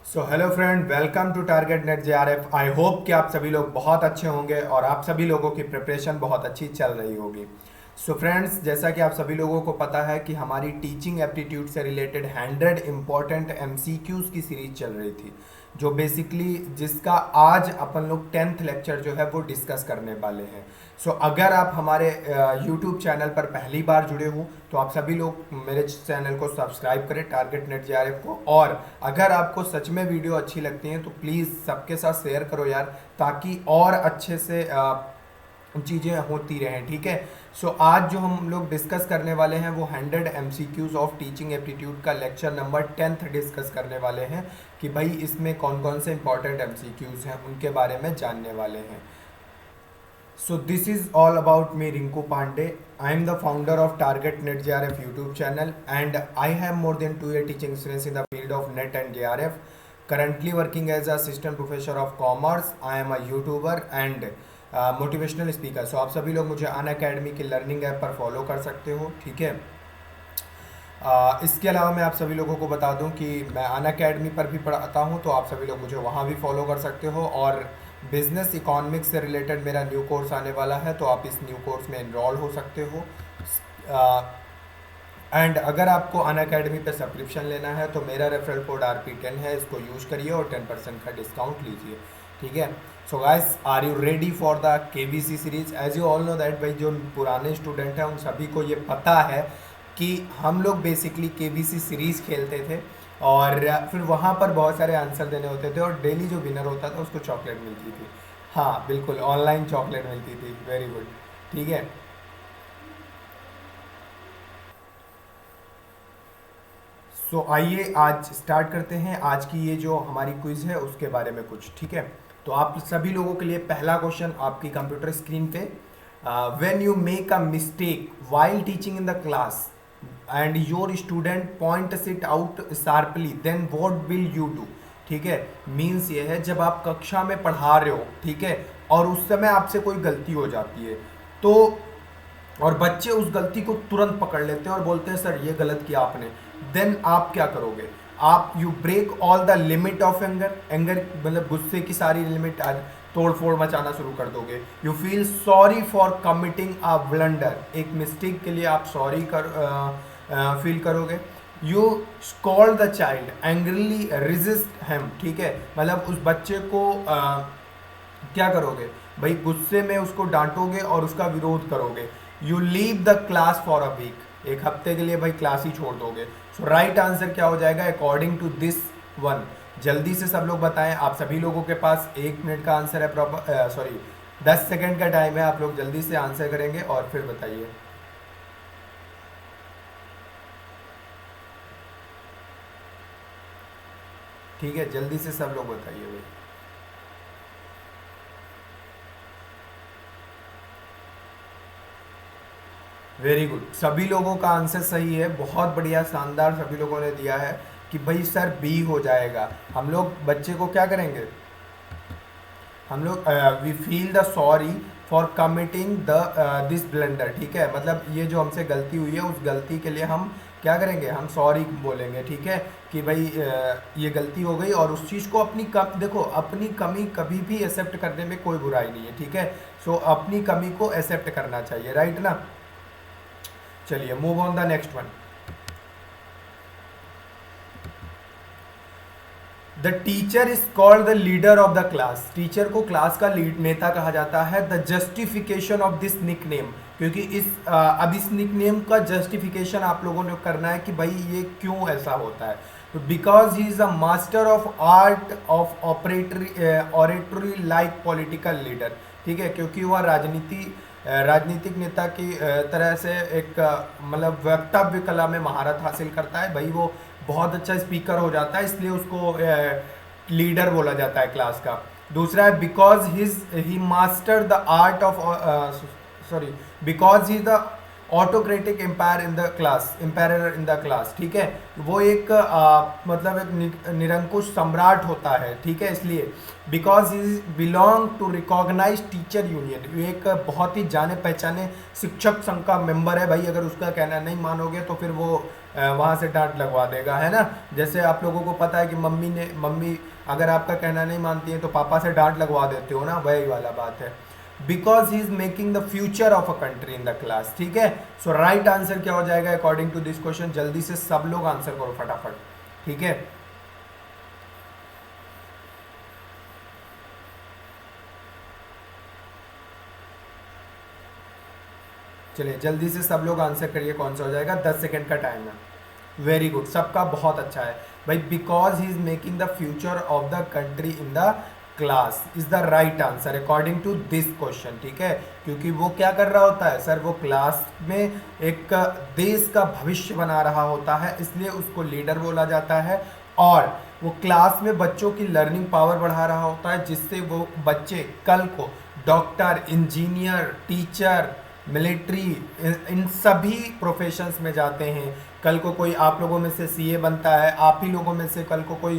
So hello friend, welcome to target net JRF। I hope कि आप सभी लोग बहुत अच्छे होंगे और आप सभी लोगों की प्रिपरेशन बहुत अच्छी चल रही होगी। सो फ्रेंड्स, जैसा कि आप सभी लोगों को पता है कि हमारी टीचिंग एप्टीट्यूड से रिलेटेड 100 इम्पॉर्टेंट MCQs की सीरीज चल रही थी, जो बेसिकली जिसका आज अपन लोग 10th लेक्चर जो है वो डिस्कस करने वाले हैं। सो अगर आप हमारे यूट्यूब चैनल पर पहली बार जुड़े हो तो आप सभी लोग मेरे चैनल को सब्सक्राइब करें, टारगेट नेट JRF को। और अगर आपको सच में वीडियो अच्छी लगती है तो प्लीज़ सबके साथ शेयर करो यार, ताकि और अच्छे से चीज़ें होती रहें, ठीक है। सो आज जो हम लोग डिस्कस करने वाले हैं वो 100 MCQs ऑफ टीचिंग एप्टीट्यूड का लेक्चर नंबर 10th डिस्कस करने वाले हैं कि भाई इसमें कौन कौन से इंपॉर्टेंट MCQs हैं उनके बारे में जानने वाले हैं। So this is all about me, Rinku Pandey. I am the founder of Target Net JRF YouTube channel and I have more than 2 year teaching experience in the field of Net and JRF. Currently working as assistant professor of commerce. I am a YouTuber and motivational speaker. So आप सभी लोग मुझे Unacademy की learning app पर follow कर सकते हो, ठीक है। इसके अलावा मैं आप सभी लोगों को बता दूं कि मैं अनअकैडमी पर भी पढ़ाता हूं, तो आप सभी लोग मुझे वहां भी फॉलो कर सकते हो। और बिजनेस इकोनॉमिक्स से रिलेटेड मेरा न्यू कोर्स आने वाला है, तो आप इस न्यू कोर्स में इनरोल हो सकते हो। एंड अगर आपको अनअकैडमी पे सब्सक्रिप्शन लेना है तो मेरा रेफरल कोड RP10 है, इसको यूज करिए और 10% का डिस्काउंट लीजिए, ठीक है। So guys, are you ready for the KBC series? As you all know that भाई, जो पुराने स्टूडेंट हैं उन सभी को ये पता है कि हम लोग बेसिकली KBC सीरीज खेलते थे और फिर वहाँ पर बहुत सारे आंसर देने होते थे और डेली जो विनर होता था उसको चॉकलेट मिलती थी। हाँ बिल्कुल, ऑनलाइन चॉकलेट मिलती थी। वेरी गुड, ठीक है। सो आइए आज स्टार्ट करते हैं आज की ये जो हमारी क्विज है उसके बारे में कुछ, ठीक है। तो आप सभी लोगों के लिए पहला क्वेश्चन आपकी कंप्यूटर स्क्रीन पे, when you make a mistake while teaching in the class and your student points it out sharply then what will you do, ठीक है। मीन्स ये है, जब आप कक्षा में पढ़ा रहे हो, ठीक है, और उस समय आपसे कोई गलती हो जाती है तो और बच्चे उस गलती को तुरंत पकड़ लेते हैं और बोलते हैं सर ये गलत किया आपने, देन आप क्या करोगे? आप you break all the limit of anger, anger मतलब गुस्से की सारी लिमिट तोड़ फोड़ मचाना शुरू कर दोगे। You feel sorry for committing a blunder, एक मिस्टेक के लिए आप सॉरी फील करोगे। You scold the child angrily resist him, ठीक है, मतलब उस बच्चे को क्या करोगे भाई? गुस्से में उसको डांटोगे और उसका विरोध करोगे। You leave the class for a week, एक हफ्ते के लिए भाई क्लास ही छोड़ दोगे। सो राइट आंसर क्या हो जाएगा अकॉर्डिंग टू दिस वन? जल्दी से सब लोग बताएं। आप सभी लोगों के पास 1 मिनट का आंसर है, प्रॉपर सॉरी 10 सेकेंड का टाइम है। आप लोग जल्दी से आंसर करेंगे और फिर बताइए। ठीक है, जल्दी से सब लोग बताइए भाई। वेरी गुड, सभी लोगों का आंसर सही है, बहुत बढ़िया, शानदार सभी लोगों ने दिया है कि भाई सर बी हो जाएगा। हम लोग बच्चे को क्या करेंगे? हम लोग we feel the sorry for committing the this blunder, ठीक है, मतलब ये जो हमसे गलती हुई है उस गलती के लिए हम क्या करेंगे? हम सॉरी बोलेंगे, ठीक है, कि भाई ये गलती हो गई। और उस चीज़ को अपनी देखो, अपनी कमी कभी भी एक्सेप्ट करने में कोई बुराई नहीं है, ठीक है। सो अपनी कमी को एक्सेप्ट करना चाहिए, राइट ना। चलिए move on the next one. The teacher is called the leader of the class, teacher को क्लास का नेता कहा जाता है। The justification of this nickname, क्योंकि अब इस निक नेम का जस्टिफिकेशन आप लोगों ने करना है कि भाई ये क्यों ऐसा होता है। तो because he is a master of art of oratory like political leader, ठीक है, क्योंकि वह राजनीतिक नेता की तरह से एक मतलब वक्तव्य कला में महारत हासिल करता है। भाई वो बहुत अच्छा स्पीकर हो जाता है, इसलिए उसको लीडर बोला जाता है क्लास का। दूसरा है because he master the art of sorry because he the autocratic empire in the class, empire in the class, ठीक है, वो एक मतलब एक निरंकुश सम्राट होता है, ठीक है, इसलिए because he belong to recognize teacher union, ये एक बहुत ही जाने पहचाने शिक्षक संघ का मेंबर है। भाई अगर उसका कहना नहीं मानोगे तो फिर वो वहाँ से डांट लगवा देगा, है ना। जैसे आप लोगों को पता है कि मम्मी अगर आपका कहना नहीं मानती है तो पापा से डांट लगवा देते हो ना, वही वाला बात है। Because he is making the future of a country in the class, ठीक है। सो राइट आंसर क्या हो जाएगा अकॉर्डिंग टू दिस क्वेश्चन? जल्दी से सब लोग आंसर करो फटाफट, ठीक है। चलिए जल्दी से सब लोग आंसर करिए, कौन सा हो जाएगा? 10 सेकेंड का टाइम है। वेरी गुड, सबका बहुत अच्छा है भाई। Because he is making the future of the country in the class is the right answer according to this question, ठीक है। क्योंकि वो क्या कर रहा होता है सर? वो क्लास में एक देश का भविष्य बना रहा होता है, इसलिए उसको लीडर बोला जाता है। और वो क्लास में बच्चों की लर्निंग पावर बढ़ा रहा होता है, जिससे वो बच्चे कल को डॉक्टर, इंजीनियर, टीचर, मिलिट्री, इन सभी प्रोफेशंस में जाते हैं। कल को कोई आप लोगों में से सीए बनता है, आप ही लोगों में से कल को कोई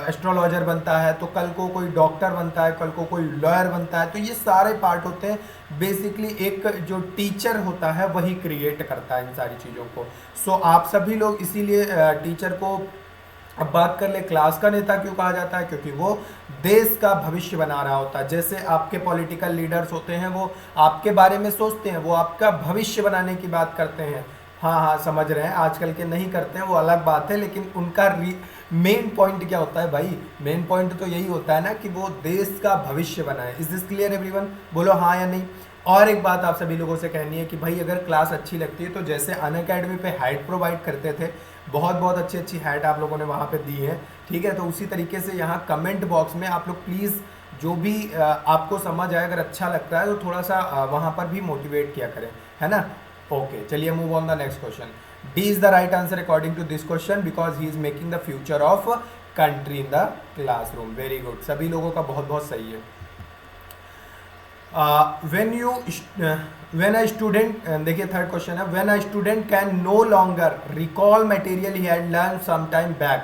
एस्ट्रोलॉजर बनता है, तो कल को कोई डॉक्टर बनता है, कल को कोई लॉयर बनता है। तो ये सारे पार्ट होते हैं। बेसिकली एक जो टीचर होता है वही क्रिएट करता है इन सारी चीज़ों को। सो आप सभी लोग इसीलिए टीचर को, अब बात कर ले क्लास का नेता क्यों कहा जाता है? क्योंकि वो देश का भविष्य बना रहा होता है। जैसे आपके पॉलिटिकल लीडर्स होते हैं, वो आपके बारे में सोचते हैं, वो आपका भविष्य बनाने की बात करते हैं। हाँ हाँ, समझ रहे हैं। आजकल के नहीं करते हैं, वो अलग बात है, लेकिन उनका मेन पॉइंट क्या होता है भाई? मेन पॉइंट तो यही होता है ना कि वो देश का भविष्य बनाए। Is this clear everyone? बोलो हाँ या नहीं। और एक बात आप सभी लोगों से कहनी है कि भाई अगर क्लास अच्छी लगती है तो जैसे अनअकैडमी पे हाइट प्रोवाइड करते थे, बहुत बहुत अच्छी अच्छी हाइट आप लोगों ने वहाँ पे दी है, ठीक है। तो उसी तरीके से यहाँ कमेंट बॉक्स में आप लोग प्लीज़ जो भी आपको समझ आए, अगर अच्छा लगता है तो थोड़ा सा वहाँ पर भी मोटिवेट किया करें, है ना। ओके, चलिए move on the next question. D is the right answer according to this question, because he is making the future of country in the classroom. Very good, सभी लोगों का बहुत बहुत सही है। when a student, देखिए third question है, when a student can no longer recall material he had learned some time back,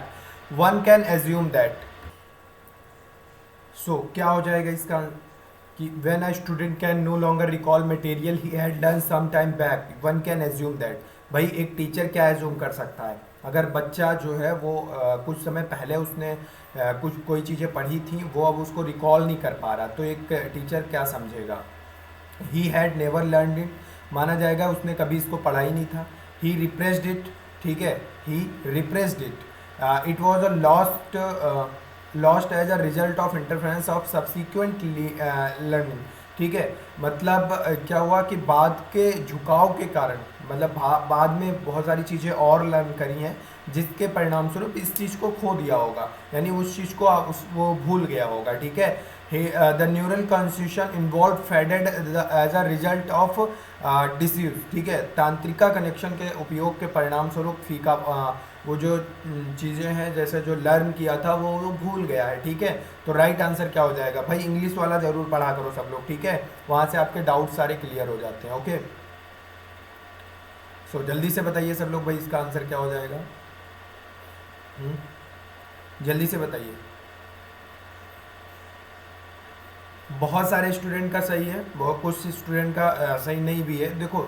one can assume that। so क्या हो जाएगा इसका कि when a student can no longer recall material he had learned some time back, one can assume that। भाई एक teacher क्या assume कर सकता है? अगर बच्चा जो है वो कुछ समय पहले उसने कुछ कोई चीज़ें पढ़ी थी, वो अब उसको रिकॉल नहीं कर पा रहा, तो एक टीचर क्या समझेगा? He had never learned it, माना जाएगा उसने कभी इसको पढ़ा ही नहीं था। ही रिप्रेस्ड इट, ठीक है, he repressed it. It was a lost as a result of interference of subsequent learning, ठीक है। मतलब क्या हुआ कि बाद के झुकाव के कारण, मतलब बाद में बहुत सारी चीज़ें और लर्न करी हैं, जिसके परिणाम स्वरूप इस चीज़ को खो दिया होगा, यानी उस चीज़ को वो भूल गया होगा, ठीक है। The neural constitution involve faded as a result of disuse, ठीक है। तांत्रिका कनेक्शन के उपयोग के परिणाम स्वरूप फीका वो जो चीज़ें हैं जैसे जो लर्न किया था वो भूल गया है, ठीक है। तो राइट आंसर क्या हो जाएगा? भाई इंग्लिश वाला ज़रूर पढ़ा करो सब लोग, ठीक है, वहाँ से आपके डाउट सारे क्लियर हो जाते हैं। ओके, सो जल्दी से बताइए सब लोग भाई इसका आंसर क्या हो जाएगा? जल्दी से बताइए। बहुत सारे स्टूडेंट का सही है, बहुत कुछ स्टूडेंट का सही नहीं भी है। देखो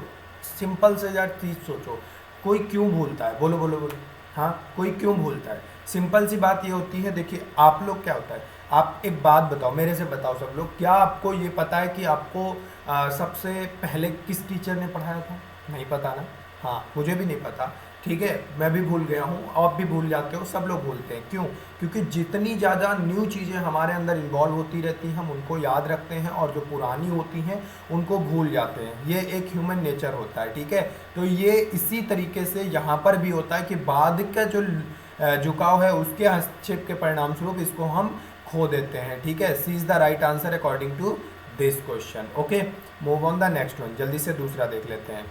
सिंपल से यार चीज़ सोचो, कोई क्यों भूलता है? बोलो बोलो बोलो। हाँ, कोई क्यों भूलता है? सिंपल सी बात ये होती है, देखिए आप लोग क्या होता है, आप एक बात बताओ, मेरे से बताओ सब लोग, क्या आपको ये पता है कि आपको सबसे पहले किस टीचर ने पढ़ाया था? नहीं पता ना। हाँ, मुझे भी नहीं पता, ठीक है, मैं भी भूल गया हूँ, आप भी भूल जाते हो, सब लोग भूलते हैं। क्यों? क्योंकि जितनी ज़्यादा न्यू चीज़ें हमारे अंदर इन्वॉल्व होती रहती हैं हम उनको याद रखते हैं, और जो पुरानी होती हैं उनको भूल जाते हैं। ये एक ह्यूमन नेचर होता है, ठीक है। तो ये इसी तरीके से यहाँ पर भी होता है कि बाद का जो झुकाव है उसके हस्तक्षेप के परिणाम स्वरूप इसको हम खो देते हैं, ठीक है। C is the right answer according to this question. Okay, move on the next one, जल्दी से दूसरा देख लेते हैं।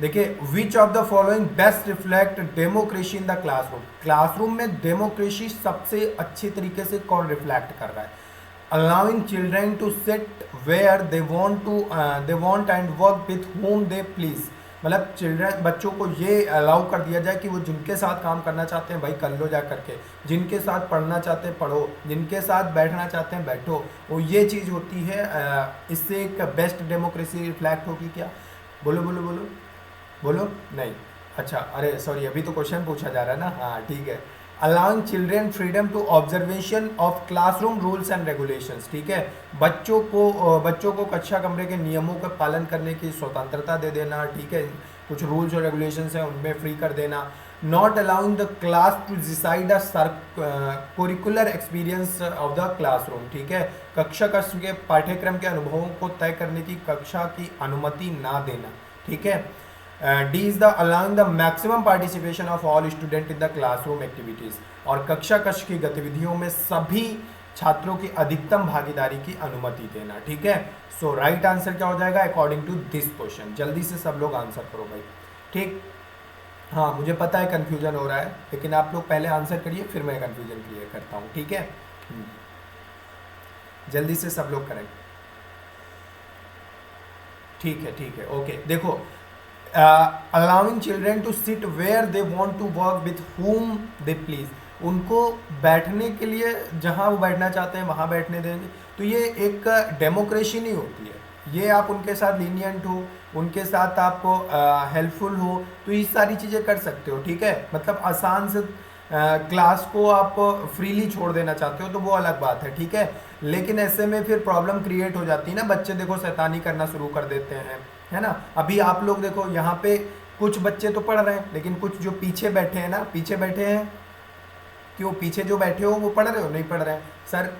देखिए, which of the following best reflect democracy in the classroom? Classroom में डेमोक्रेसी सबसे अच्छे तरीके से कौन रिफ्लेक्ट कर रहा है? Allowing children to sit where they want and work with whom they please, मतलब चिल्ड्रन, बच्चों को ये अलाउ कर दिया जाए कि वो जिनके साथ काम करना चाहते हैं भाई कर लो जा करके, जिनके साथ पढ़ना चाहते हैं पढ़ो, जिनके साथ बैठना चाहते हैं बैठो। वो ये चीज़ होती है, इससे एक बेस्ट डेमोक्रेसी रिफ्लेक्ट होगी क्या? बोलो बोलो बोलो। बोलो नहीं। अच्छा, अरे सॉरी, अभी तो क्वेश्चन पूछा जा रहा है ना, हाँ ठीक है। Allowing children freedom to observation of classroom rules and regulations, ठीक है। बच्चों को कक्षा कमरे के नियमों का पालन करने की स्वतंत्रता दे देना, ठीक है। कुछ रूल्स और रेगुलेशंस हैं उनमें फ्री कर देना। Not allowing the class to decide a co-curricular experience of the classroom, ठीक है। कक्षा के पाठ्यक्रम के अनुभवों को तय करने की कक्षा की अनुमति ना देना, ठीक है। D is the allowing the maximum participation of all student in the classroom activities, और कक्षा की गतिविधियों में सभी छात्रों की अधिकतम भागीदारी की अनुमति देना, ठीक है। सो राइट आंसर क्या हो जाएगा अकॉर्डिंग टू दिस क्वेश्चन? जल्दी से सब लोग आंसर करो भाई, ठीक। हाँ मुझे पता है कन्फ्यूजन हो रहा है, लेकिन आप लोग पहले आंसर करिए, फिर मैं कन्फ्यूजन क्लियर करता हूँ, ठीक है। जल्दी से सब लोग करें, ठीक है, ठीक है, ओके। देखो, allowing children to sit where they want to work with whom they please, उनको बैठने के लिए जहां वो बैठना चाहते हैं वहां बैठने देंगे। तो ये एक डेमोक्रेसी नहीं होती है, ये आप उनके साथ लीनियंट हो, उनके साथ आप हेल्पफुल हो, तो ये सारी चीज़ें कर सकते हो, ठीक है। मतलब आसान से क्लास को आप फ्रीली छोड़ देना चाहते हो तो वो अलग बात है, ठीक है। लेकिन ऐसे में फिर प्रॉब्लम क्रिएट हो जाती है ना, बच्चे देखो शैतानी करना शुरू कर देते हैं, है ना। अभी आप लोग देखो यहाँ पे कुछ बच्चे तो पढ़ रहे हैं, लेकिन कुछ जो पीछे बैठे हैं ना, पीछे बैठे हैं, क्यों पीछे जो बैठे हो वो पढ़ रहे हो? नहीं पढ़ रहे हैं सर,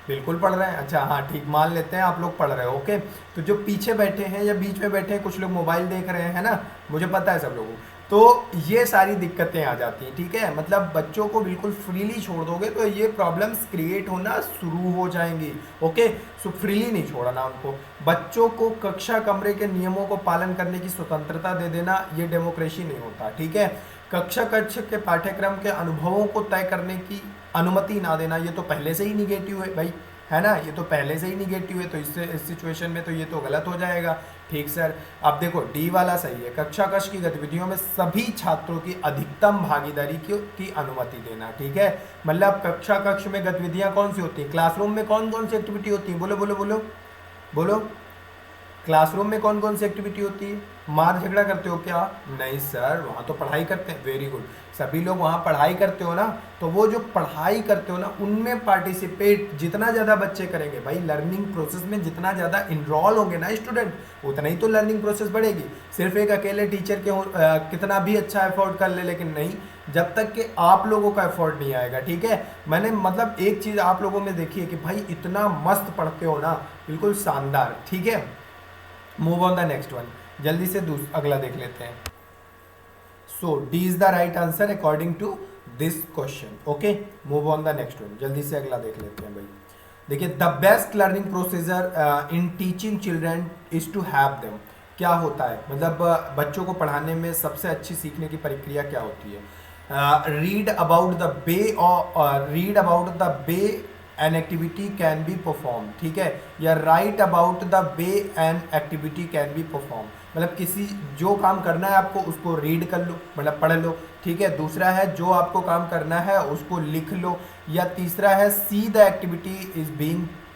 बिल्कुल पढ़ रहे हैं। अच्छा हाँ ठीक, मान लेते हैं आप लोग पढ़ रहे हो, ओके। तो जो पीछे बैठे हैं या बीच में बैठे हैं, कुछ लोग मोबाइल देख रहे हैं, है ना, मुझे पता है सब लोगों को। तो ये सारी दिक्कतें आ जाती हैं, ठीक है। मतलब बच्चों को बिल्कुल फ्रीली छोड़ दोगे तो ये प्रॉब्लम्स क्रिएट होना शुरू हो जाएंगी, ओके। सो फ्रीली नहीं छोड़ना उनको, बच्चों को कक्षा कमरे के नियमों को पालन करने की स्वतंत्रता दे देना, ये डेमोक्रेसी नहीं होता, ठीक है। कक्षा के पाठ्यक्रम के अनुभवों को तय करने की अनुमति ना देना, ये तो पहले से ही निगेटिव है भाई, है ना, ये तो पहले से ही निगेटिव है, तो इससे इस सिचुएशन में तो ये तो गलत हो जाएगा, ठीक सर। अब देखो डी वाला सही है, कक्षा कक्ष की गतिविधियों में सभी छात्रों की अधिकतम भागीदारी की अनुमति देना, ठीक है। मतलब कक्षा कक्ष में गतिविधियां कौन सी होती है, क्लासरूम में कौन कौन सी एक्टिविटी होती है, बोलो बोलो बोलो बोलो। क्लासरूम में कौन कौन सी एक्टिविटी होती है? मार झगड़ा करते हो क्या? नहीं सर, वहाँ तो पढ़ाई करते हैं, वेरी गुड, सभी लोग वहाँ पढ़ाई करते हो ना, तो वो जो पढ़ाई करते हो ना उनमें पार्टिसिपेट जितना ज़्यादा बच्चे करेंगे भाई, लर्निंग प्रोसेस में जितना ज़्यादा इन्वॉल्व होंगे ना स्टूडेंट, उतना ही तो लर्निंग प्रोसेस बढ़ेगी। सिर्फ एक अकेले टीचर के कितना भी अच्छा एफर्ट कर ले, लेकिन नहीं, जब तक कि आप लोगों का एफर्ट नहीं आएगा, ठीक है। मैंने मतलब एक चीज़ आप लोगों में देखी है कि भाई इतना मस्त पढ़ते हो ना, बिल्कुल शानदार, ठीक है। Move on the next one, जल्दी से अगला देख लेते हैं। So D is the right answer according to this question, okay. Move on the next one, जल्दी से अगला देख लेते हैं भाई। देखिए, the best learning procedure in teaching children is to have them, क्या होता है, मतलब बच्चों को पढ़ाने में सबसे अच्छी सीखने की प्रक्रिया क्या होती है? Read about the way an activity can be perform, ठीक है, या right about the way an activity can be perform, मतलब किसी जो काम करना है आपको उसको रीड कर लो, मतलब पढ़ लो, ठीक है। दूसरा है जो आपको काम करना है उसको लिख लो, या तीसरा है C the activity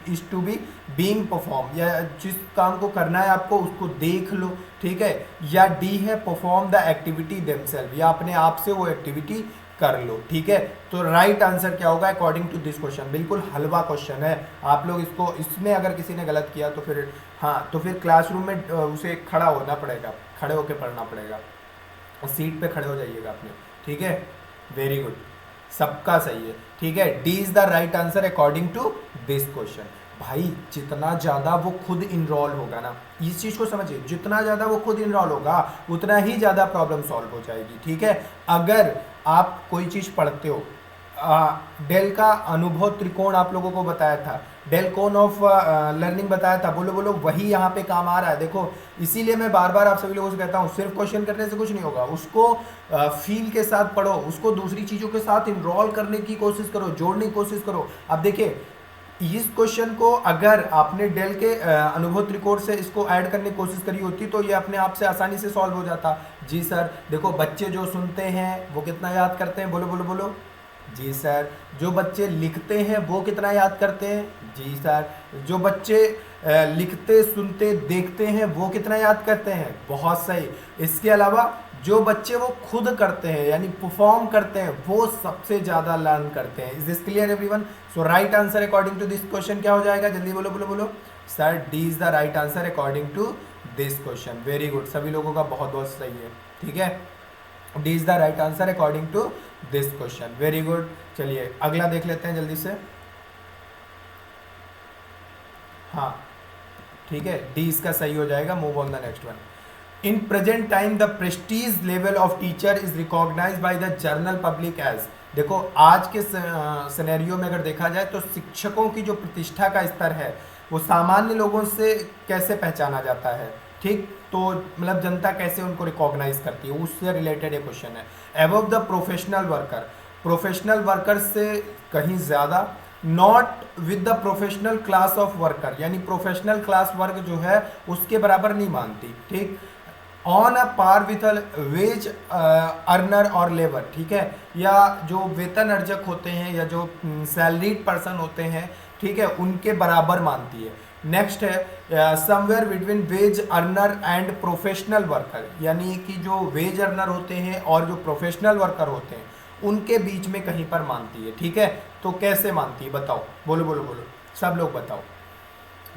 is to be being perform, या जिस काम को करना है आपको उसको देख लो, ठीक है। या डी है परफॉर्म द एक्टिविटी देमसेल्फ, या अपने आप से वो एक्टिविटी कर लो, ठीक है। तो राइट आंसर क्या होगा अकॉर्डिंग टू दिस क्वेश्चन? बिल्कुल हलवा क्वेश्चन है, आप लोग इसको, इसमें अगर किसी ने गलत किया तो फिर हाँ, तो फिर क्लासरूम में उसे खड़ा होना पड़ेगा, खड़े होकर पढ़ना पड़ेगा, और सीट पे खड़े हो जाइएगा अपने, ठीक है। वेरी गुड, सबका सही है, ठीक है। D is the right answer according to this question. भाई जितना ज़्यादा वो खुद इनरोल होगा ना, इस चीज़ को समझिए, जितना ज़्यादा वो खुद इनरोल होगा उतना ही ज़्यादा प्रॉब्लम सॉल्व हो जाएगी, ठीक है। अगर आप कोई चीज़ पढ़ते हो, डेल का अनुभव त्रिकोण आप लोगों को बताया था, डेल कोन ऑफ लर्निंग बताया था, बोलो बोलो, वही यहाँ पे काम आ रहा है। देखो इसीलिए मैं बार बार आप सभी लोगों से कहता हूँ, सिर्फ क्वेश्चन करने से कुछ नहीं होगा, उसको फील के साथ पढ़ो, उसको दूसरी चीज़ों के साथ इनरोल करने की कोशिश करो, जोड़ने की कोशिश करो। अब देखिए इस क्वेश्चन को अगर आपने डेल के अनुभव त्रिकोण से इसको ऐड करने की कोशिश करी होती तो ये अपने आप से आसानी से सॉल्व हो जाता। जी सर, देखो बच्चे जो सुनते हैं वो कितना याद करते हैं, बोलो बोलो बोलो जी सर। जो बच्चे लिखते हैं वो कितना याद करते हैं? जी सर। जो बच्चे लिखते, सुनते, देखते हैं वो कितना याद करते हैं? बहुत सही। इसके अलावा जो बच्चे वो खुद करते हैं यानी परफॉर्म करते हैं वो सबसे ज़्यादा लर्न करते हैं। Is this clear everyone? So right answer according to this question क्या हो जाएगा? जल्दी बोलो बोलो बोलो। Sir D is the right answer according to this question. Very good, सभी लोगों का बहुत बहुत सही है। ठीक है, D is the right answer according to this question. Very good. चलिए अगला देख लेते हैं जल्दी से। हाँ ठीक है, डी इसका सही हो जाएगा। Move on the next one. In present time the prestige level of teacher is recognise by the general public as. देखो आज के सिनेरियो में अगर देखा जाए तो शिक्षकों की जो प्रतिष्ठा का स्तर है वो सामान्य लोगों से कैसे पहचाना जाता है? ठीक, तो मतलब जनता कैसे उनको रिकॉग्नाइज करती है, उससे रिलेटेड ये क्वेश्चन है। Above the professional worker, professional worker से कहीं ज़्यादा, not with the professional class of worker, यानी प्रोफेशनल क्लास वर्क जो है उसके बराबर नहीं मानती। ठीक, on a par with wage earner और लेबर, ठीक है, या जो वेतन अर्जक होते हैं या जो सैलरीड पर्सन होते हैं, ठीक है, उनके बराबर मानती है। नेक्स्ट है somewhere between wage earner and professional worker, यानी कि जो वेज अर्नर होते हैं और जो प्रोफेशनल वर्कर होते हैं उनके बीच में कहीं पर मानती है। ठीक है, तो कैसे मानती है बताओ? बोलो बोलो बोलो, सब लोग बताओ।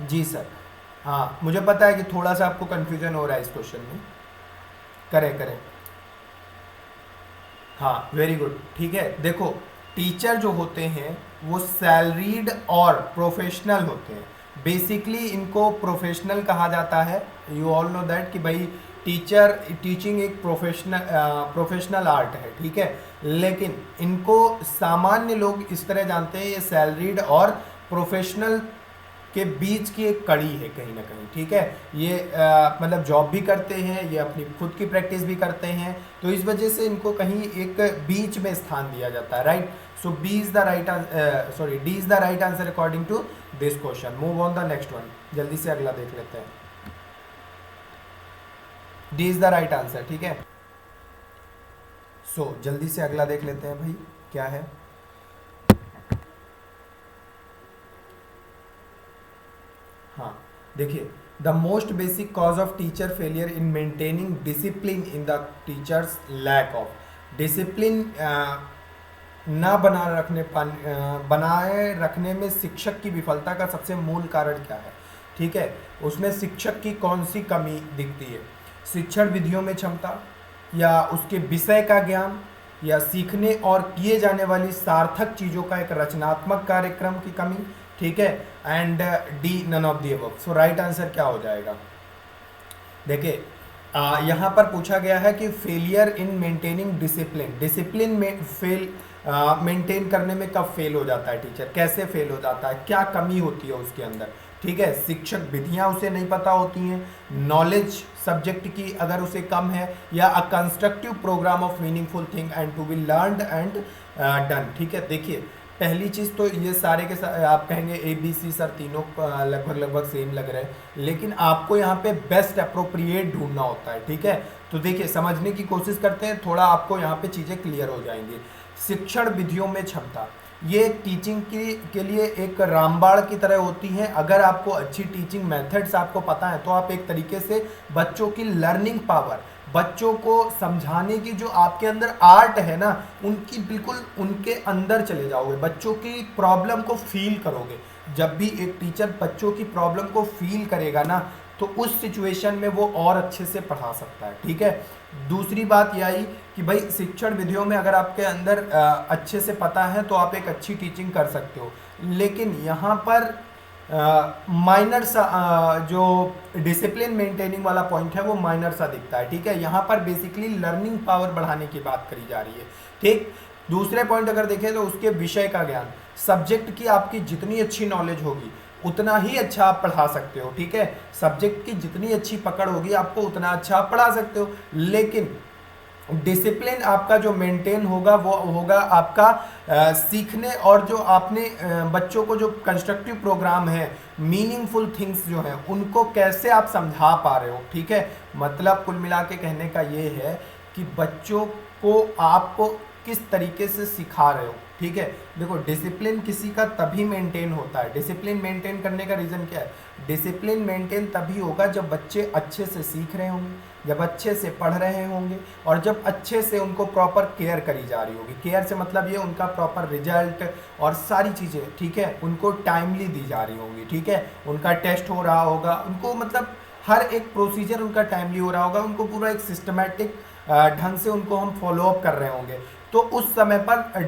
जी सर। हाँ मुझे पता है कि थोड़ा सा आपको कन्फ्यूजन हो रहा है इस क्वेश्चन में। करें करें, हाँ वेरी गुड। ठीक है, देखो टीचर जो होते हैं वो सैलरीड और प्रोफेशनल होते हैं। बेसिकली इनको प्रोफेशनल कहा जाता है। यू ऑल नो दैट कि भाई टीचिंग एक प्रोफेशनल आर्ट है। ठीक है, लेकिन इनको सामान्य लोग इस तरह जानते हैं ये सैलरीड और प्रोफेशनल के बीच की एक कड़ी है कहीं ना कहीं। ठीक है, ये मतलब जॉब भी करते हैं, ये अपनी खुद की प्रैक्टिस भी करते हैं, तो इस वजह से इनको कहीं एक बीच में स्थान दिया जाता है। Right, so B is the right sorry D is the right answer according to this question. Move on the next one, जल्दी से अगला देख लेते हैं। D is the right answer. ठीक है, सो जल्दी से अगला देख लेते हैं भाई क्या है। हाँ देखिए, the most basic cause of teacher failure in maintaining discipline in the teachers lack of discipline, ना बनाए रखने में शिक्षक की विफलता का सबसे मूल कारण क्या है? ठीक है, उसमें शिक्षक की कौन सी कमी दिखती है? शिक्षण विधियों में क्षमता, या उसके विषय का ज्ञान, या सीखने और किए जाने वाली सार्थक चीज़ों का एक रचनात्मक कार्यक्रम की कमी। ठीक है, and D none of the above. So right answer क्या हो जाएगा? देखिए यहाँ पर पूछा गया है कि failure in maintaining discipline, discipline में मेंटेन करने में कब फेल हो जाता है टीचर, कैसे फेल हो जाता है, क्या कमी होती है उसके अंदर? ठीक है, शिक्षक विधियाँ उसे नहीं पता होती हैं, नॉलेज सब्जेक्ट की अगर उसे कम है, या a constructive programme of meaningful thing and to be learned and done. ठीक है, देखिए पहली चीज़ तो ये सारे के आप कहेंगे ABC सर तीनों लगभग सेम लग रहे हैं, लेकिन आपको यहाँ पे बेस्ट अप्रोप्रिएट ढूंढना होता है। ठीक है, तो देखिए समझने की कोशिश करते हैं, थोड़ा आपको यहाँ पे चीज़ें क्लियर हो जाएंगी। शिक्षण विधियों में क्षमता, ये टीचिंग के लिए एक रामबाण की तरह होती है। अगर आपको अच्छी टीचिंग मेथड्स आपको पता है तो आप एक तरीके से बच्चों की लर्निंग पावर, बच्चों को समझाने की जो आपके अंदर आर्ट है ना, उनकी बिल्कुल उनके अंदर चले जाओगे, बच्चों की प्रॉब्लम को फील करोगे। जब भी एक टीचर बच्चों की प्रॉब्लम को फील करेगा ना, तो उस सिचुएशन में वो और अच्छे से पढ़ा सकता है। ठीक है, दूसरी बात यह आई कि भाई शिक्षण विधियों में अगर आपके अंदर अच्छे से पता है तो आप एक अच्छी टीचिंग कर सकते हो, लेकिन यहाँ पर माइनर सा जो डिसिप्लिन मेंटेनिंग वाला पॉइंट है वो माइनर सा दिखता है। ठीक है, यहाँ पर बेसिकली लर्निंग पावर बढ़ाने की बात करी जा रही है। ठीक, दूसरे पॉइंट अगर देखें तो उसके विषय का ज्ञान, सब्जेक्ट की आपकी जितनी अच्छी नॉलेज होगी उतना ही अच्छा आप पढ़ा सकते हो। ठीक है, सब्जेक्ट की जितनी अच्छी पकड़ होगी आपको उतना अच्छा आप पढ़ा सकते हो, लेकिन डिसिप्लिन आपका जो मेंटेन होगा वो होगा आपका सीखने, और जो आपने बच्चों को जो कंस्ट्रक्टिव प्रोग्राम है, मीनिंगफुल थिंग्स जो हैं उनको कैसे आप समझा पा रहे हो। ठीक है, मतलब कुल मिला के कहने का ये है कि बच्चों को आपको किस तरीके से सिखा रहे हो। ठीक है, देखो डिसिप्लिन किसी का तभी मेंटेन होता है। डिसिप्लिन मेंटेन करने का रीज़न क्या है? डिसिप्लिन मेंटेन तभी होगा जब बच्चे अच्छे से सीख रहे होंगे, जब अच्छे से पढ़ रहे होंगे, और जब अच्छे से उनको प्रॉपर केयर करी जा रही होगी। केयर से मतलब ये उनका प्रॉपर रिजल्ट और सारी चीज़ें, ठीक है, उनको टाइमली दी जा रही होंगी। ठीक है, उनका टेस्ट हो रहा होगा, उनको मतलब हर एक प्रोसीजर उनका टाइमली हो रहा होगा, उनको पूरा एक सिस्टमेटिक ढंग से उनको हम फॉलो अप कर रहे होंगे। तो उस समय पर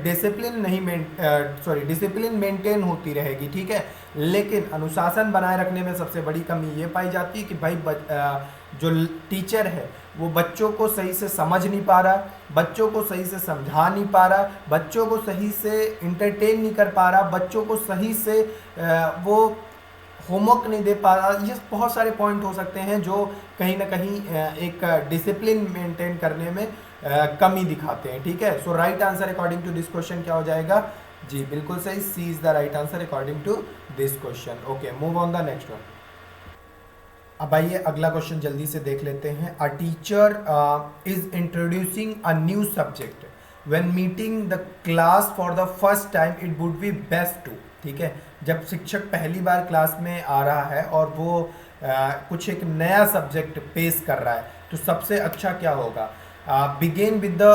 डिसिप्लिन मेंटेन होती रहेगी। ठीक है, लेकिन अनुशासन बनाए रखने में सबसे बड़ी कमी ये पाई जाती है कि भाई जो टीचर है वो बच्चों को सही से समझ नहीं पा रहा, बच्चों को सही से समझा नहीं पा रहा, बच्चों को सही से इंटरटेन नहीं कर पा रहा, बच्चों को सही से वो होमवर्क नहीं दे पा रहा। ये बहुत सारे पॉइंट हो सकते हैं जो कहीं ना कहीं एक डिसिप्लिन मेंटेन करने में कमी दिखाते हैं। ठीक है, so right answer according to this question क्या हो जाएगा? जी बिल्कुल सही, C is the right answer according to this question. Okay, move on the next one. अब आइए अगला क्वेश्चन जल्दी से देख लेते हैं। A teacher is introducing a new subject when meeting the class for the first time, it would be best to. ठीक है, जब शिक्षक पहली बार क्लास में आ रहा है और वो कुछ एक नया सब्जेक्ट पेश कर रहा है, तो सबसे अच्छा क्या होगा? Begin with the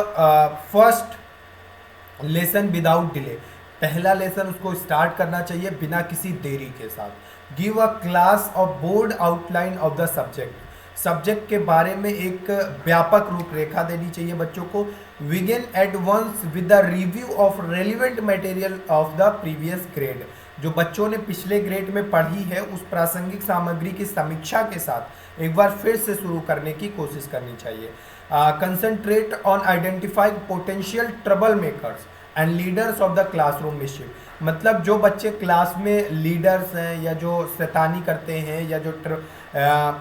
first lesson without delay. पहला लेसन उसको स्टार्ट करना चाहिए बिना किसी देरी के साथ। Give a class of board outline of the subject. Subject के बारे में एक व्यापक रूपरेखा देनी चाहिए बच्चों को। Begin at once with the review of relevant material of the previous grade. जो बच्चों ने पिछले ग्रेड में पढ़ी है उस प्रासंगिक सामग्री की समीक्षा के साथ एक बार फिर से शुरू करने की कोशिश करनी चाहिए। Concentrate on identifying potential trouble makers and leaders of the classroom missionship. मतलब जो बच्चे क्लास में लीडर्स हैं या जो शैतानी करते हैं या जो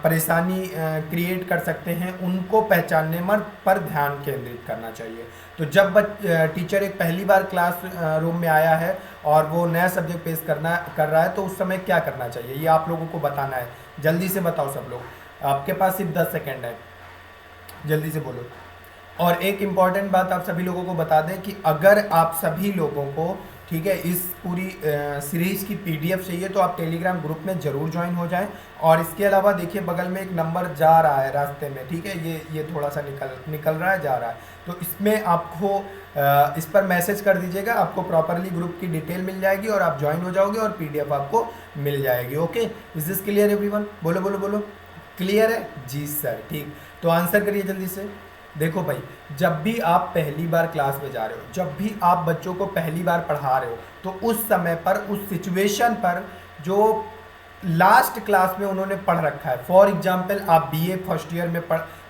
परेशानी क्रिएट कर सकते हैं, उनको पहचानने पर ध्यान केंद्रित करना चाहिए। तो जब टीचर एक पहली बार क्लास रूम में आया है और वो नया सब्जेक्ट पेश कर रहा है, तो उस समय क्या करना चाहिए ये आप लोगों को बताना है। जल्दी से बताओ सब लोग, आपके पास सिर्फ 10 सेकेंड है, जल्दी से बोलो। और एक इम्पॉर्टेंट बात आप सभी लोगों को बता दें कि अगर आप सभी लोगों को, ठीक है, इस पूरी सीरीज़ की पीडीएफ चाहिए तो आप टेलीग्राम ग्रुप में ज़रूर ज्वाइन हो जाएं। और इसके अलावा देखिए बगल में एक नंबर जा रहा है रास्ते में, ठीक है, ये थोड़ा सा निकल रहा है, जा रहा है, तो इसमें आपको इस पर मैसेज कर दीजिएगा, आपको प्रॉपरली ग्रुप की डिटेल मिल जाएगी और आप ज्वाइन हो जाओगे और पीडीएफ आपको मिल जाएगी। Okay, is this clear everyone? बोलो बोलो बोलो, क्लियर है? जी सर, ठीक। तो आंसर करिए जल्दी से। देखो भाई, जब भी आप पहली बार क्लास में जा रहे हो, जब भी आप बच्चों को पहली बार पढ़ा रहे हो, तो उस समय पर, उस सिचुएशन पर जो लास्ट क्लास में उन्होंने पढ़ रखा है, फॉर एग्जाम्पल आप बीए फर्स्ट ईयर में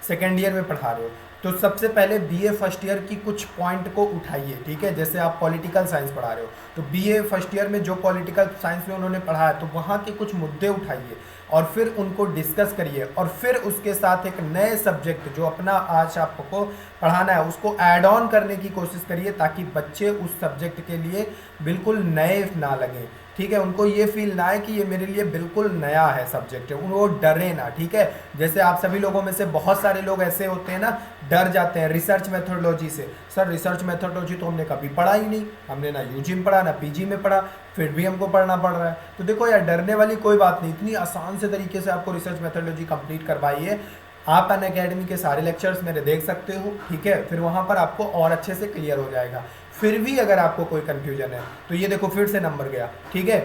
सेकेंड ईयर में पढ़ा रहे हो, तो सबसे पहले बीए फर्स्ट ईयर की कुछ पॉइंट को उठाइए। ठीक है, जैसे आप पॉलिटिकल साइंस पढ़ा रहे हो तो बीए फर्स्ट ईयर में जो पॉलिटिकल साइंस में उन्होंने पढ़ा है, तो वहाँ के कुछ मुद्दे उठाइए और फिर उनको डिस्कस करिए, और फिर उसके साथ एक नए सब्जेक्ट जो अपना आज आपको पढ़ाना है उसको ऐड ऑन करने की कोशिश करिए, ताकि बच्चे उस सब्जेक्ट के लिए बिल्कुल नए ना लगें। ठीक है, उनको ये फील ना है कि ये मेरे लिए बिल्कुल नया है सब्जेक्ट, वो डरे ना। ठीक है, जैसे आप सभी लोगों में से बहुत सारे लोग ऐसे होते हैं ना, डर जाते हैं रिसर्च मेथोडोलॉजी से। सर रिसर्च मेथोडोलॉजी तो हमने कभी पढ़ा ही नहीं, हमने ना यूजी में पढ़ा ना पीजी में पढ़ा, फिर भी हमको पढ़ना पड़ रहा है। तो देखो यार, डरने वाली कोई बात नहीं, इतनी आसान से तरीके से आपको रिसर्च मेथोडोलॉजी कंप्लीट करवाइए। आप अनअकैडमी के सारे लेक्चर्स मेरे देख सकते हो, ठीक है, फिर वहाँ पर आपको और अच्छे से क्लियर हो जाएगा। फिर भी अगर आपको कोई कन्फ्यूजन है तो ये देखो फिर से नंबर गया, ठीक है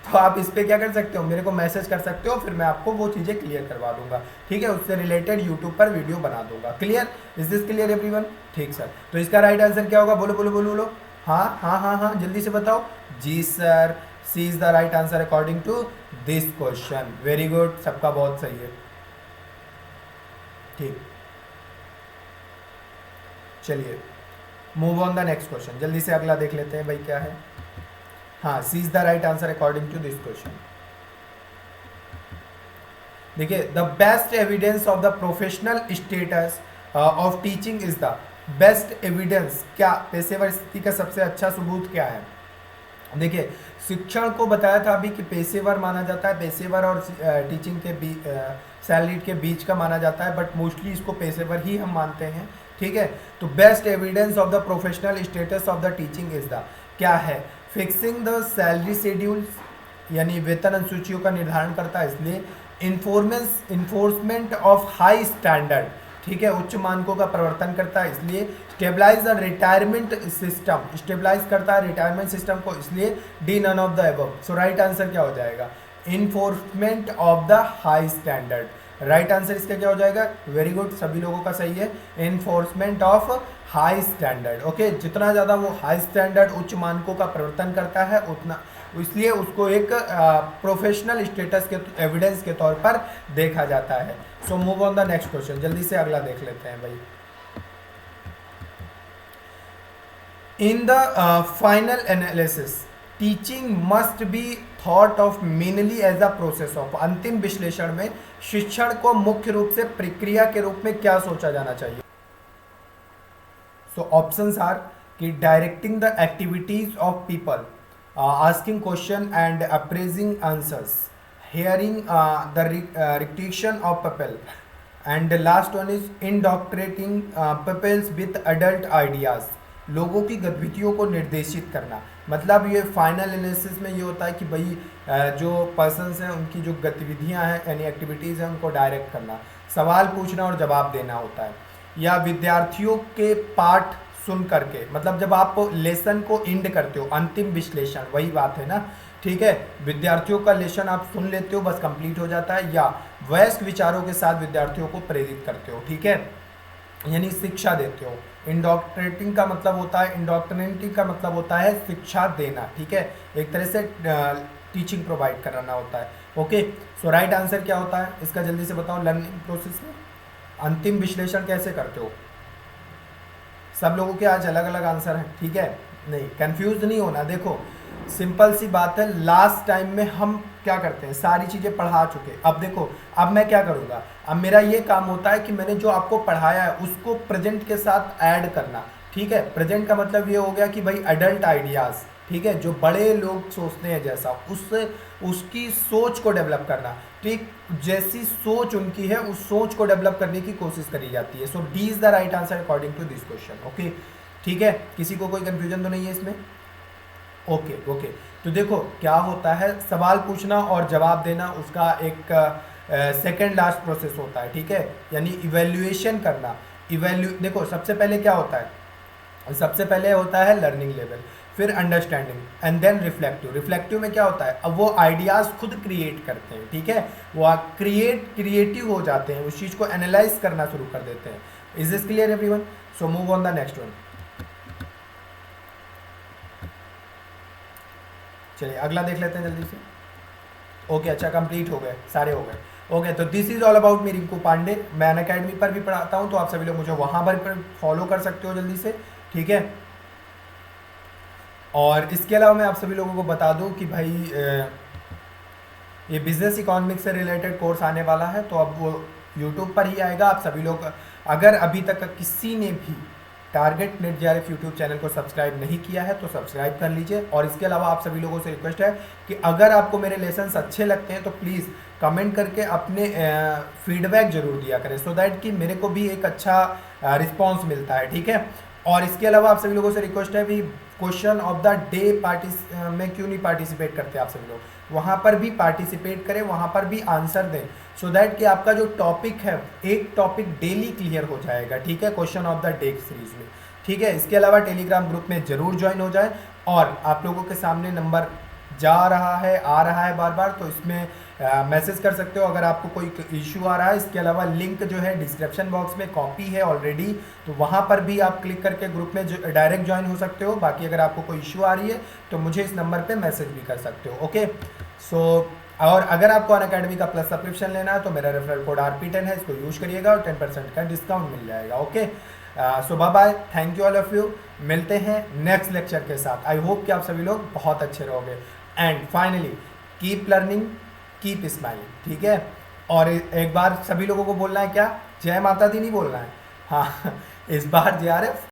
तो आप इस पर क्या कर सकते हो, मेरे को मैसेज कर सकते हो, फिर मैं आपको वो चीज़ें क्लियर करवा दूंगा। ठीक है, उससे रिलेटेड यूट्यूब पर वीडियो बना दूंगा। Clear? Is this clear everyone? ठीक सर, तो इसका राइट आंसर क्या होगा? बोलो बोलो बोलो बोलो। हाँ हाँ हाँ हाँ, जल्दी से बताओ। जी sir, C is the right answer according to this question. Very good, सबका बहुत सही है। ठीक, चलिए move on the next question. जल्दी से अगला देख लेते हैं भाई क्या है। हाँ, C is the right answer according to this question. देखिए, the best evidence of the professional status of teaching is the best evidence. क्या पेशेवर स्थिति का सबसे अच्छा सबूत क्या है? देखिए, शिक्षण को बताया था अभी कि पेशेवर माना जाता है, पेशेवर और टीचिंग के बीच, सैलरीड के बीच का माना जाता है, बट मोस्टली इसको पेशेवर ही हम मानते हैं। ठीक है। तो best evidence of the professional status of the teaching is the, क्या है, फिक्सिंग द सैलरी शेड्यूल्स, यानी वेतन अनुसूचियों का निर्धारण करता है, इसलिए इन्फोर्समेंट ऑफ हाई स्टैंडर्ड, ठीक है, उच्च मानकों का प्रवर्तन करता है, इसलिए stabilise the retirement system, stabilise करता है रिटायरमेंट सिस्टम को, इसलिए D none of the above. So right answer क्या हो जाएगा, enforcement of the high standard. Right answer इसका क्या हो जाएगा, वेरी गुड, सभी लोगों का सही है, enforcement of high standard. Okay, जितना ज़्यादा वो हाई स्टैंडर्ड उच्च मानकों का प्रवर्तन करता है उतना, इसलिए उसको एक प्रोफेशनल स्टेटस के एविडेंस के तौर पर देखा जाता है। So move on the next question, जल्दी से अगला देख लेते हैं भाई। In the final analysis teaching must be thought of mainly as a process of, अंतिम विश्लेषण में शिक्षण को मुख्य रूप से प्रक्रिया के रूप में क्या सोचा जाना चाहिए। सो ऑप्शंस आर कि directing the activities of people, asking question and appraising answers, hearing the repetition of people, and the last one is indoctrinating pupils with adult ideas, लोगों की गतिविधियों को निर्देशित करना। मतलब ये फाइनल एनालिसिस में ये होता है कि भाई जो पर्सन्स हैं उनकी जो गतिविधियां हैं यानी एक्टिविटीज़ हैं उनको डायरेक्ट करना, सवाल पूछना और जवाब देना होता है, या विद्यार्थियों के पाठ सुन करके, मतलब जब आप लेसन को इंड करते हो, अंतिम विश्लेषण, वही बात है ना, ठीक है, विद्यार्थियों का लेसन आप सुन लेते हो बस कंप्लीट हो जाता है, या वयस्क विचारों के साथ विद्यार्थियों को प्रेरित करते हो, ठीक है, यानी शिक्षा देते हो। इंडोक्ट्रिनेटिंग का मतलब होता है, इंडोक्ट्रिनेटिंग का मतलब होता है शिक्षा देना, ठीक है, एक तरह से टीचिंग प्रोवाइड कराना होता है। ओके, सो राइट आंसर क्या होता है इसका, जल्दी से बताओ। लर्निंग प्रोसेस में अंतिम विश्लेषण कैसे करते हो, सब लोगों के आज अलग अलग आंसर हैं, ठीक है, नहीं कंफ्यूज नहीं होना। देखो सिंपल सी बात है, लास्ट टाइम में हम क्या करते हैं, सारी चीज़ें पढ़ा चुके, अब देखो अब मैं क्या करूँगा, अब मेरा ये काम होता है कि मैंने जो आपको पढ़ाया है उसको प्रेजेंट के साथ ऐड करना, ठीक है। प्रेजेंट का मतलब ये हो गया कि भाई एडल्ट आइडियाज़, ठीक है, जो बड़े लोग सोचते हैं जैसा, उससे उसकी सोच को डेवलप करना, ठीक, जैसी सोच उनकी है उस सोच को डेवलप करने की कोशिश करी जाती है। So D is the right answer according to this question. Okay, ठीक है, किसी को कोई कंफ्यूजन तो नहीं है इसमें। ओके ओके, तो देखो क्या होता है, सवाल पूछना और जवाब देना उसका एक सेकेंड लास्ट प्रोसेस होता है, ठीक है, यानी इवेल्युएशन करना। देखो सबसे पहले क्या होता है, सबसे पहले होता है लर्निंग लेवल, फिर understanding and then reflective. Reflective में क्या होता है, अब वो आइडियाज़ खुद क्रिएट करते हैं, ठीक है, वो क्रिएटिव हो जाते हैं, उस चीज़ को एनालाइज करना शुरू कर देते हैं। Is this clear everyone? So move on the next one. चलिए अगला देख लेते हैं जल्दी से। ओके, अच्छा कंप्लीट हो गए, सारे हो गए। ओके, तो this is all about me Rinku Pandey. मैं अनअकैडमी पर भी पढ़ाता हूँ, तो आप सभी लोग मुझे वहाँ पर फॉलो कर सकते हो जल्दी से, ठीक है। और इसके अलावा मैं आप सभी लोगों को बता दूं कि भाई ये बिजनेस इकोनॉमिक्स से रिलेटेड कोर्स आने वाला है, तो अब वो यूट्यूब पर ही आएगा। आप सभी लोग अगर अभी तक किसी ने भी target net JRF YouTube channel को सब्सक्राइब नहीं किया है तो सब्सक्राइब कर लीजिए। और इसके अलावा आप सभी लोगों से रिक्वेस्ट है कि अगर आपको मेरे लेसन्स अच्छे लगते हैं तो प्लीज़ कमेंट करके अपने फीडबैक जरूर दिया करें, सो दैट कि मेरे को भी एक अच्छा रिस्पॉन्स मिलता है, ठीक है। और इसके अलावा आप सभी लोगों से रिक्वेस्ट है भी क्वेश्चन ऑफ द डे में क्यों नहीं पार्टिसिपेट करते आप सभी लोग, वहाँ पर भी पार्टिसिपेट करें, वहाँ पर भी आंसर दें, सो दैट कि आपका जो टॉपिक है एक टॉपिक डेली क्लियर हो जाएगा, ठीक है, question of the day series में, ठीक है। इसके अलावा टेलीग्राम ग्रुप में जरूर ज्वाइन हो जाए। और आप लोगों के सामने नंबर जा रहा है, आ रहा है बार बार, तो इसमें मैसेज कर सकते हो अगर आपको कोई इशू आ रहा है। इसके अलावा लिंक जो है डिस्क्रिप्शन बॉक्स में कॉपी है ऑलरेडी, तो वहाँ पर भी आप क्लिक करके ग्रुप में डायरेक्ट ज्वाइन हो सकते हो। बाकी अगर आपको कोई इशू आ रही है तो मुझे इस नंबर पे मैसेज भी कर सकते हो, ओके। सो और अगर आपको अनअकैडमी का प्लस सब्सक्रिप्शन लेना है तो मेरा रेफरल कोड RP10 है, इसको यूज करिएगा और 10% का डिस्काउंट मिल जाएगा, okay. So bye bye, thank you all of you. मिलते हैं नेक्स्ट लेक्चर के साथ। आई होप कि आप सभी लोग बहुत अच्छे रहोगे। And finally keep learning, keep smiling, ठीक है। और एक बार सभी लोगों को बोलना है क्या, जय माता दी नहीं बोलना है, हाँ इस बार JRF